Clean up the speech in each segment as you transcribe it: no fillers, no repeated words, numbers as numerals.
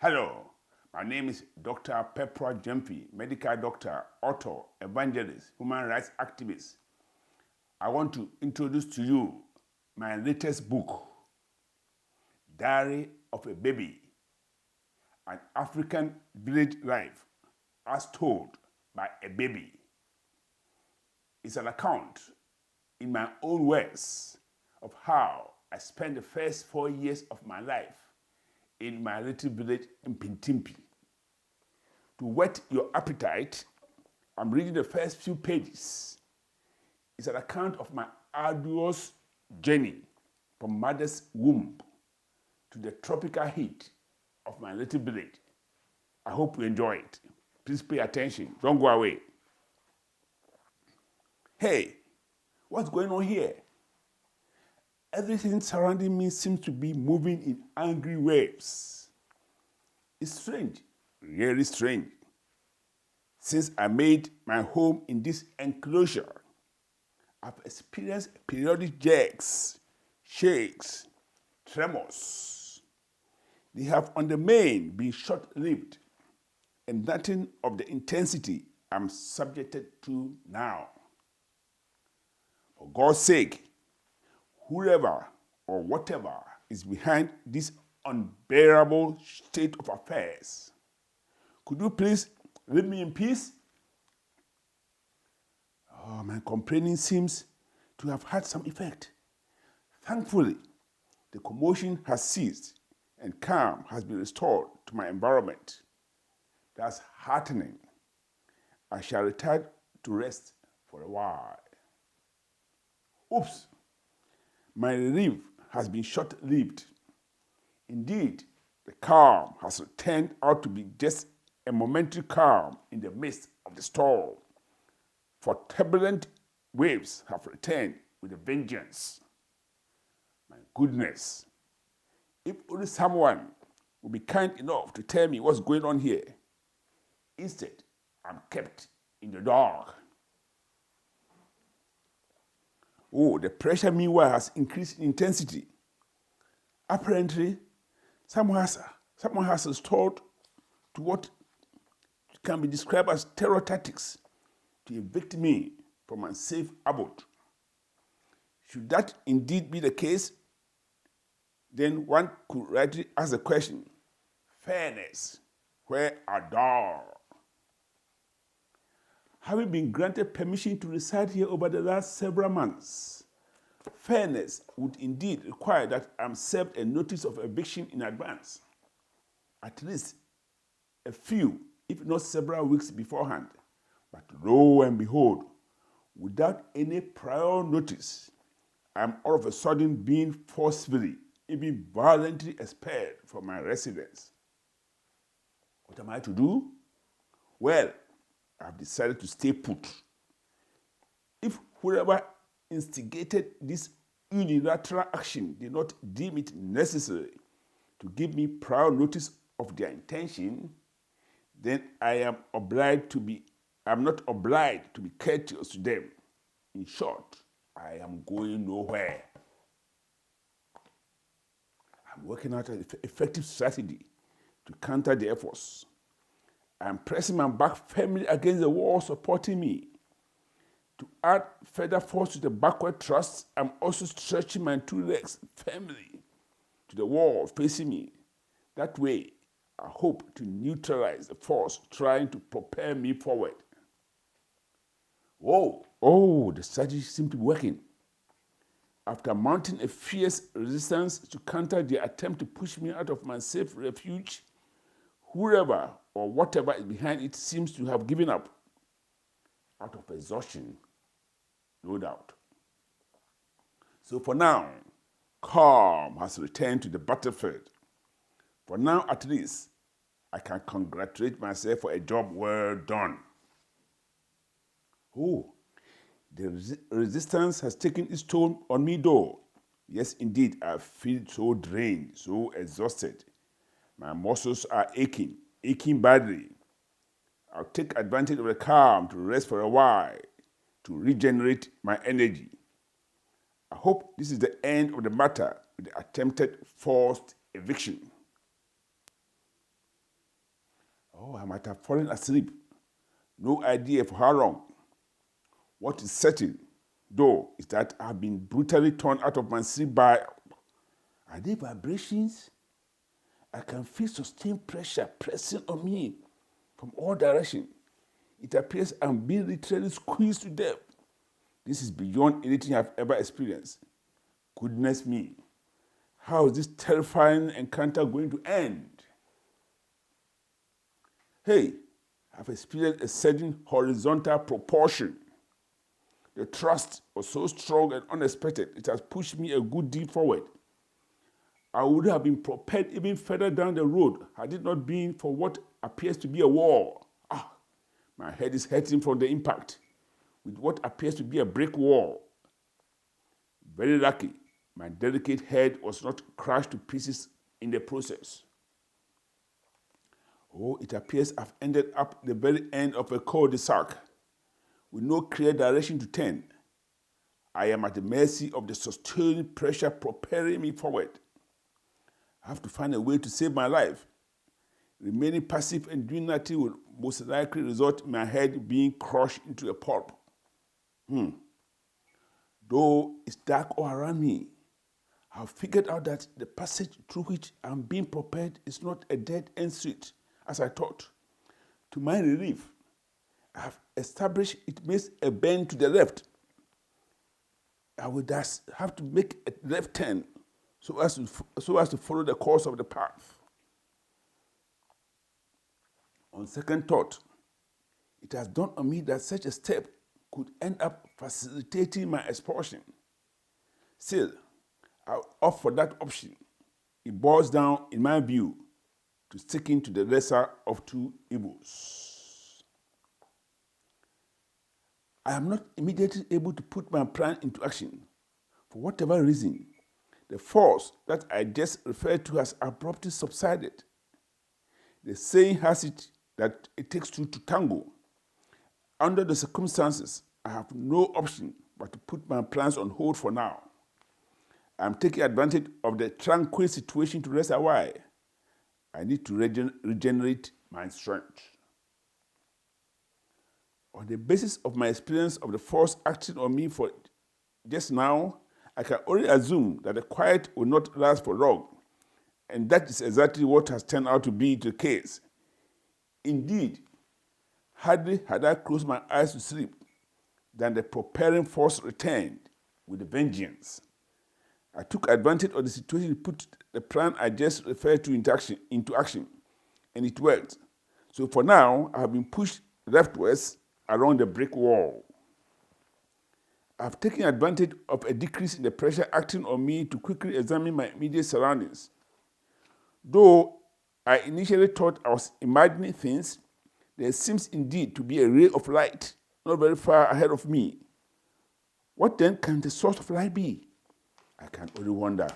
Hello, my name is Dr. Pepra Jemfi, medical doctor, author, evangelist, human rights activist. I want to introduce to you my latest book, Diary of a Baby, an African village life as told by a baby. It's an account, in my own words, of how I spent the first 4 years of my life in my little village in Pintimpi. To whet your appetite, I'm reading the first few pages. It's an account of my arduous journey from mother's womb to the tropical heat of my little village. I hope you enjoy it. Please pay attention. Don't go away. Hey, what's going on here? Everything surrounding me seems to be moving in angry waves. It's strange, really strange. Since I made my home in this enclosure, I've experienced periodic jerks, shakes, tremors. They have on the main been short-lived, and nothing of the intensity I'm subjected to now. For God's sake, whoever or whatever is behind this unbearable state of affairs, could you please leave me in peace? My complaining seems to have had some effect. Thankfully, the commotion has ceased and calm has been restored to my environment. That's heartening. I shall retire to rest for a while. Oops! My relief has been short-lived. Indeed, the calm has turned out to be just a momentary calm in the midst of the storm. For turbulent waves have returned with a vengeance. My goodness, if only someone would be kind enough to tell me what's going on here. Instead, I'm kept in the dark. Oh, the pressure meanwhile has increased in intensity. Apparently, someone has resorted to what can be described as terror tactics to evict me from my safe abode. Should that indeed be the case, then one could rightly ask the question, fairness, where art thou? Having been granted permission to reside here over the last several months, fairness would indeed require that I'm served a notice of eviction in advance, at least a few, if not several weeks beforehand. But lo and behold, without any prior notice, I'm all of a sudden being forcefully, even violently expelled from my residence. What am I to do? Well, I've decided to stay put. If whoever instigated this unilateral action did not deem it necessary to give me prior notice of their intention, then I'm not obliged to be courteous to them. In short, I am going nowhere. I'm working out an effective strategy to counter the efforts. I'm pressing my back firmly against the wall supporting me. To add further force to the backward thrust, I'm also stretching my two legs firmly to the wall facing me. That way, I hope to neutralize the force trying to propel me forward. The strategy seems to be working. After mounting a fierce resistance to counter their attempt to push me out of my safe refuge, whoever or whatever is behind it seems to have given up, out of exhaustion, no doubt. So for now, calm has returned to the battlefield. For now, at least, I can congratulate myself for a job well done. The resistance has taken its toll on me though. Yes, indeed, I feel so drained, so exhausted. My muscles are aching badly. I'll take advantage of the calm to rest for a while, to regenerate my energy. I hope this is the end of the matter with the attempted forced eviction. Oh, I might have fallen asleep. No idea for how long. What is certain, though, is that I've been brutally torn out of my sleep by... Are they vibrations? I can feel sustained pressure pressing on me from all directions. It appears I'm being literally squeezed to death. This is beyond anything I've ever experienced. Goodness me, how is this terrifying encounter going to end? Hey, I've experienced a sudden horizontal propulsion. The thrust was so strong and unexpected, it has pushed me a good deal forward. I would have been propelled even further down the road had it not been for what appears to be a wall. My head is hurting from the impact with what appears to be a brick wall. Very lucky, my delicate head was not crushed to pieces in the process. Oh, it appears I've ended up the very end of a cul-de-sac with no clear direction to turn. I am at the mercy of the sustaining pressure propelling me forward. I have to find a way to save my life. Remaining passive and doing nothing will most likely result in my head being crushed into a pulp. Though it's dark all around me, I've figured out that the passage through which I'm being propelled is not a dead-end street, as I thought. To my relief, I have established it makes a bend to the left. I will thus have to make a left turn so as to follow the course of the path. On second thought, it has dawned on me that such a step could end up facilitating my expulsion. Still, I'll opt for that option. It boils down, in my view, to sticking to the lesser of two evils. I am not immediately able to put my plan into action. For whatever reason, the force that I just referred to has abruptly subsided. The saying has it that it takes two to tango. Under the circumstances, I have no option but to put my plans on hold for now. I am taking advantage of the tranquil situation to rest a while. I need to regenerate my strength. On the basis of my experience of the force acting on me for just now, I can only assume that the quiet will not last for long, and that is exactly what has turned out to be the case. Indeed, hardly had I closed my eyes to sleep than the propelling force returned with a vengeance. I took advantage of the situation to put the plan I just referred to into action, and it worked. So for now, I have been pushed leftwards along the brick wall. I have taken advantage of a decrease in the pressure acting on me to quickly examine my immediate surroundings. Though I initially thought I was imagining things, there seems indeed to be a ray of light not very far ahead of me. What then can the source of light be? I can only wonder.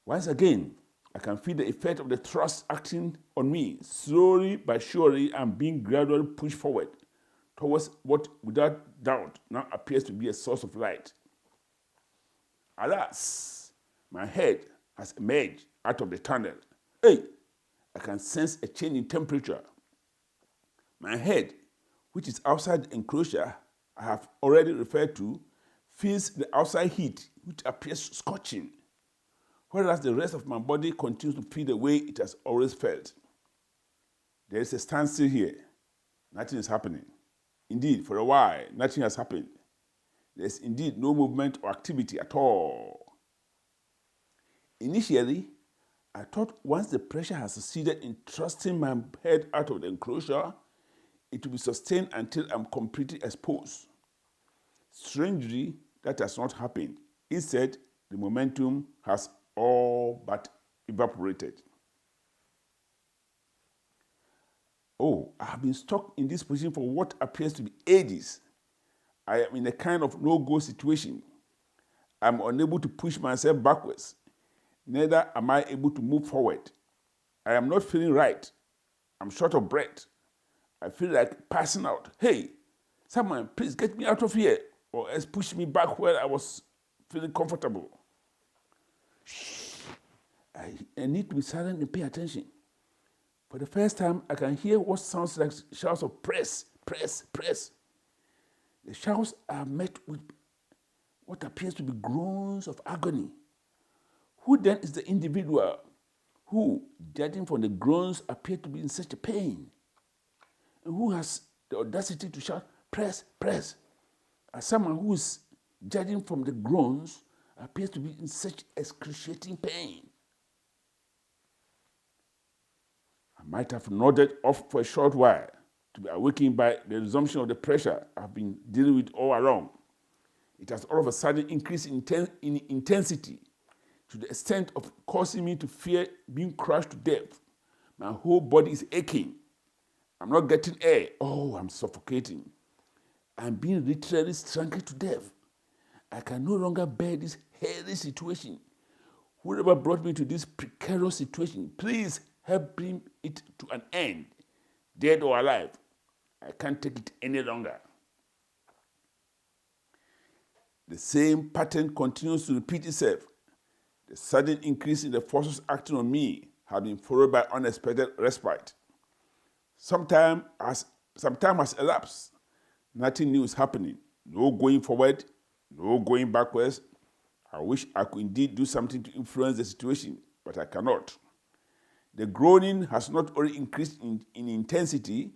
Once again, I can feel the effect of the thrust acting on me. Slowly but surely, I'm being gradually pushed forward towards what, without doubt, now appears to be a source of light. Alas, my head has emerged out of the tunnel. Hey, I can sense a change in temperature. My head, which is outside the enclosure I have already referred to, feels the outside heat, which appears scorching, whereas the rest of my body continues to feel the way it has always felt. There is a standstill here. Nothing is happening. Indeed, for a while, nothing has happened. There is indeed no movement or activity at all. Initially, I thought once the pressure has succeeded in thrusting my head out of the enclosure, it will be sustained until I'm completely exposed. Strangely, that has not happened. Instead, the momentum has all but evaporated. Oh, I have been stuck in this position for what appears to be ages. I am in a kind of no-go situation. I'm unable to push myself backwards. Neither am I able to move forward. I am not feeling right. I'm short of breath. I feel like passing out. Hey, someone, please get me out of here, or else push me back where I was feeling comfortable. Shh. I need to be silent and pay attention. For the first time, I can hear what sounds like shouts of press, press, press. The shouts are met with what appears to be groans of agony. Who then is the individual who, judging from the groans, appear to be in such a pain? And who has the audacity to shout, press, press? As someone who is, judging from the groans, appears to be in such excruciating pain. I might have nodded off for a short while to be awakened by the resumption of the pressure I've been dealing with all along. It has all of a sudden increased in intensity to the extent of causing me to fear being crushed to death. My whole body is aching. I'm not getting air. Oh, I'm suffocating. I'm being literally strangled to death. I can no longer bear this hairy situation. Whoever brought me to this precarious situation, please help bring it to an end, dead or alive. I can't take it any longer. The same pattern continues to repeat itself. The sudden increase in the forces acting on me have been followed by unexpected respite. Some time has elapsed. Nothing new is happening. No going forward, no going backwards. I wish I could indeed do something to influence the situation, but I cannot. The groaning has not only increased in intensity,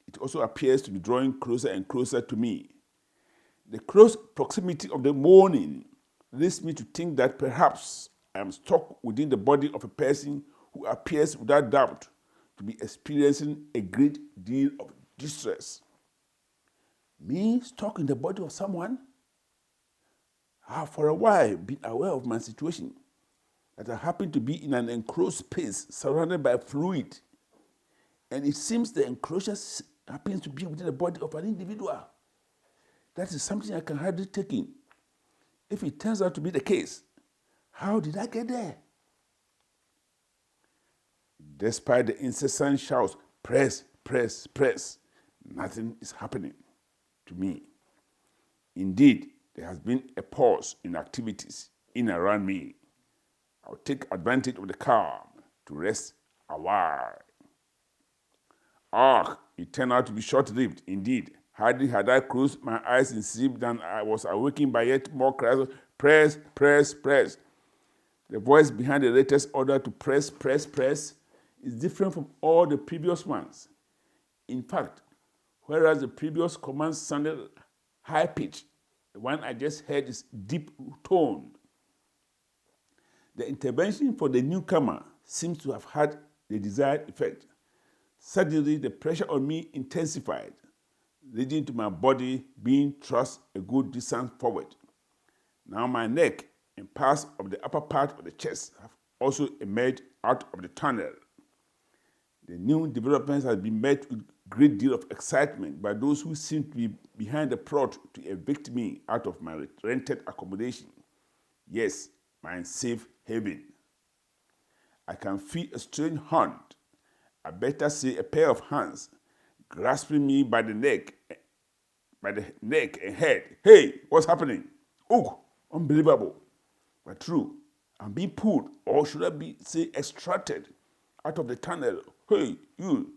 it also appears to be drawing closer and closer to me. The close proximity of the moaning leads me to think that perhaps I am stuck within the body of a person who appears without doubt to be experiencing a great deal of distress. Me stuck in the body of someone? I have for a while been aware of my situation, that I happen to be in an enclosed space surrounded by fluid, and it seems the enclosure happens to be within the body of an individual. That is something I can hardly take in. If it turns out to be the case, how did I get there? Despite the incessant shouts, press, press, press, nothing is happening to me. Indeed, there has been a pause in activities in and around me. I'll take advantage of the calm to rest a while. It turned out to be short-lived indeed. Hardly had I closed my eyes in sleep than I was awakened by yet more cries of press, press, press. The voice behind the latest order to press, press, press is different from all the previous ones. In fact, whereas the previous command sounded high-pitched, the one I just heard is deep-toned. The intervention for the newcomer seems to have had the desired effect. Suddenly, the pressure on me intensified, leading to my body being thrust a good distance forward. Now my neck and parts of the upper part of the chest have also emerged out of the tunnel. The new developments have been met with a great deal of excitement by those who seem to be behind the plot to evict me out of my rented accommodation. Yes, my safe haven. I can feel a strange hand, I better say a pair of hands, grasping me by the neck and head. Hey, what's happening? Oh, unbelievable. But true, I'm being pulled, or should I say extracted, out of the tunnel. Hey, you,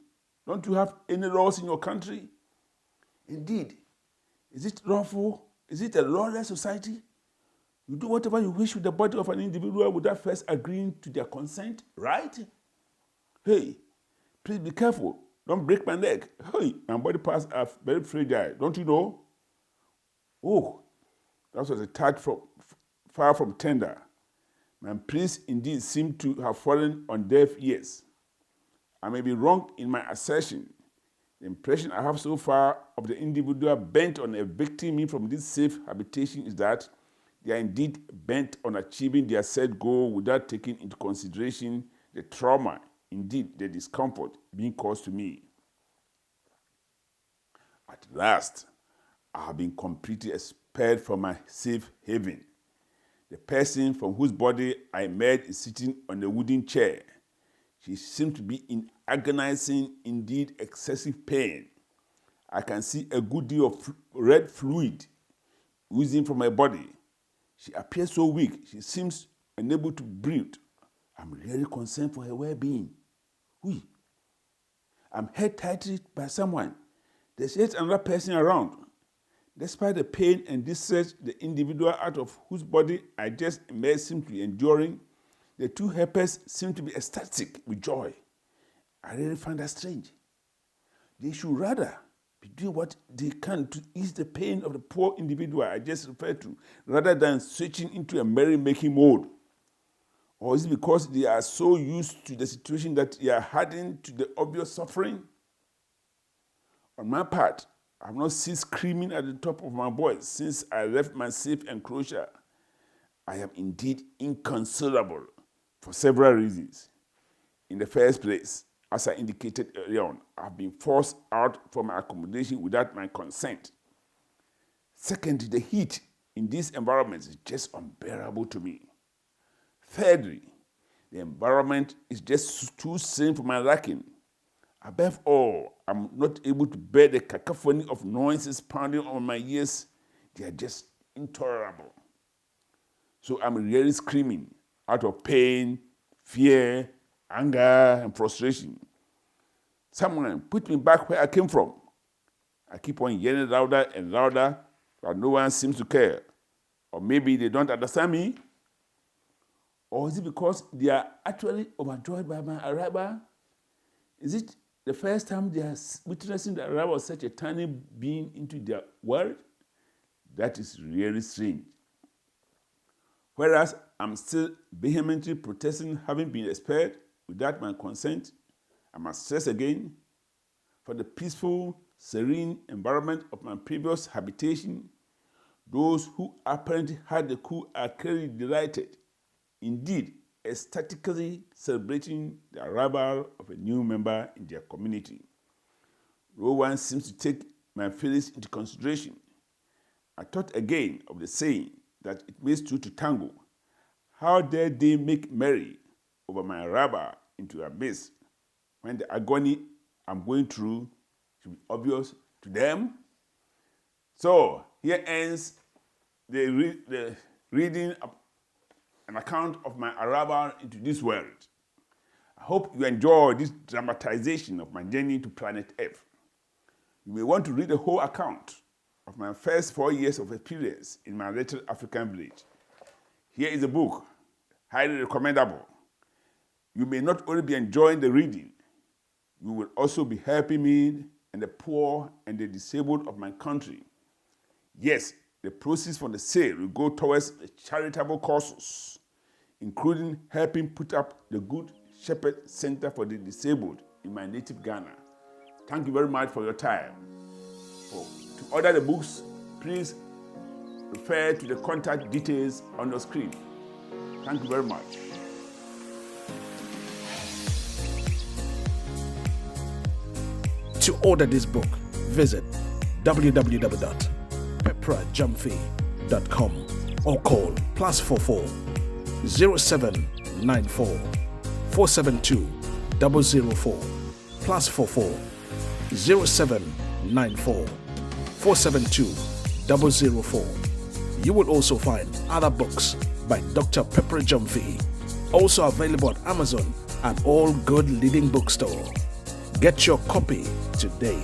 don't you have any laws in your country? Indeed, is it lawful? Is it a lawless society? You do whatever you wish with the body of an individual without first agreeing to their consent, right? Hey, please be careful. Don't break my neck. Hey, my body parts are very fragile, don't you know? Oh, that was a touch far from tender. My pleas indeed seem to have fallen on deaf ears. I may be wrong in my assertion. The impression I have so far of the individual bent on evicting me from this safe habitation is that they are indeed bent on achieving their said goal without taking into consideration the trauma, indeed the discomfort being caused to me. At last, I have been completely expelled from my safe haven. The person from whose body I emerged is sitting on a wooden chair. She seems to be in agonizing, indeed excessive pain. I can see a good deal of red fluid oozing from her body. She appears so weak, she seems unable to breathe. I'm really concerned for her well-being. Oui. I'm held tightly by someone. There's yet another person around. Despite the pain and distress the individual out of whose body I just emerged seemed to be enduring, the two helpers seem to be ecstatic with joy. I really find that strange. They should rather be doing what they can to ease the pain of the poor individual I just referred to, rather than switching into a merry-making mode. Or is it because they are so used to the situation that they are hardened to the obvious suffering? On my part, I have not ceased screaming at the top of my voice since I left my safe enclosure. I am indeed inconsolable for several reasons. In the first place, as I indicated earlier on, I have been forced out from my accommodation without my consent. Secondly, the heat in this environment is just unbearable to me. Thirdly, the environment is just too sane for my liking. Above all, I'm not able to bear the cacophony of noises pounding on my ears. They are just intolerable. So I'm really screaming out of pain, fear, anger, and frustration. Someone put me back where I came from. I keep on yelling louder and louder, but no one seems to care. Or maybe they don't understand me. Or is it because they are actually overjoyed by my arrival? Is it the first time they are witnessing the arrival of such a tiny being into their world? That is really strange. Whereas I'm still vehemently protesting having been expelled without my consent, I must stress again, for the peaceful, serene environment of my previous habitation, those who apparently had the coup are clearly delighted, indeed ecstatically celebrating the arrival of a new member in their community. No one seems to take my feelings into consideration. I thought again of the saying that it makes two to tango. How dare they make merry over my arrival into their midst when the agony I'm going through should be obvious to them? So here ends the reading of an account of my arrival into this world. I hope you enjoy this dramatization of my journey to planet Earth. You may want to read the whole account of my first 4 years of experience in my little African village. Here is a book, highly recommendable. You may not only be enjoying the reading, you will also be helping me and the poor and the disabled of my country. Yes, the proceeds from the sale will go towards the charitable causes, including helping put up the Good Shepherd Center for the Disabled in my native Ghana. Thank you very much for your time. To order the books, please refer to the contact details on your screen. Thank you very much. To order this book, visit www.peprajumfi.com or call +44 0794 472 004 +44 0794 472 004. You will also find other books by Dr. Pepper Jumfi, also available on Amazon and all good leading bookstores. Get your copy today.